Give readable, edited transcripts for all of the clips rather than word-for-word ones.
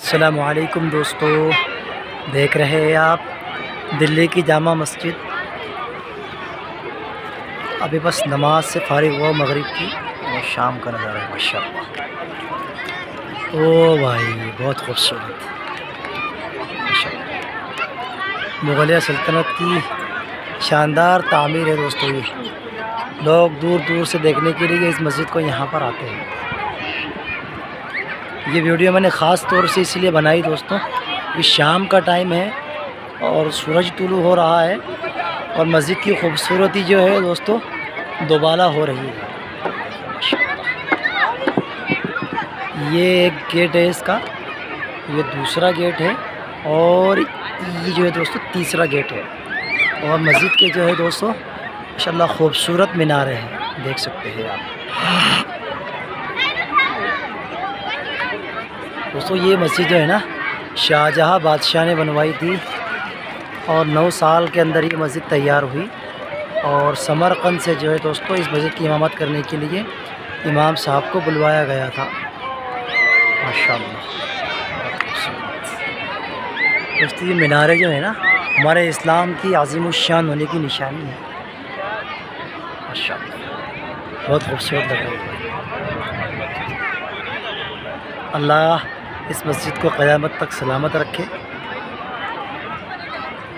السلام علیکم دوستو، دیکھ رہے ہیں آپ دلی کی جامع مسجد۔ ابھی بس نماز سے فارغ ہوا مغرب کی، اور شام کا نظارہ ہے ماشاءاللہ۔ او بھائی بہت خوبصورت ماشاءاللہ، مغلیہ سلطنت کی شاندار تعمیر ہے دوستو۔ یہ لوگ دور دور سے دیکھنے کے لیے اس مسجد کو یہاں پر آتے ہیں۔ یہ ویڈیو میں نے خاص طور سے اس لیے بنائی دوستو، یہ شام کا ٹائم ہے اور سورج طلوع ہو رہا ہے، اور مسجد کی خوبصورتی جو ہے دوستو دوبالا ہو رہی ہے۔ یہ ایک گیٹ ہے اس کا، یہ دوسرا گیٹ ہے، اور یہ جو ہے دوستو تیسرا گیٹ ہے۔ اور مسجد کے جو ہے دوستو ماشاءاللہ خوبصورت میناریں ہیں، دیکھ سکتے ہیں آپ دوستو۔ یہ مسجد جو ہے نا شاہجہاں بادشاہ نے بنوائی تھی، اور 9 سال کے اندر یہ مسجد تیار ہوئی، اور سمرقند سے جو ہے دوستو اس مسجد کی امامت کرنے کے لیے امام صاحب کو بلوایا گیا تھا ماشاءاللہ۔ دوستو یہ میناریں جو ہے نا ہمارے اسلام کی عظیم الشان ہونے کی نشانی ہے ماشاءاللہ، بہت خوبصورت لگ رہی ہے۔ اللہ اس مسجد کو قیامت تک سلامت رکھے،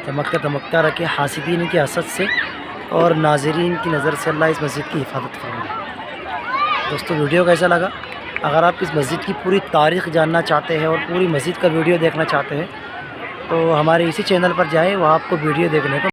چمکتا دمکتا رکھے حاسدین کی حسد سے، اور ناظرین کی نظر سے اللہ اس مسجد کی حفاظت فرمائے۔ دوستو ویڈیو کیسا لگا؟ اگر آپ اس مسجد کی پوری تاریخ جاننا چاہتے ہیں اور پوری مسجد کا ویڈیو دیکھنا چاہتے ہیں تو ہمارے اسی چینل پر جائیں، وہ آپ کو ویڈیو دیکھنے کو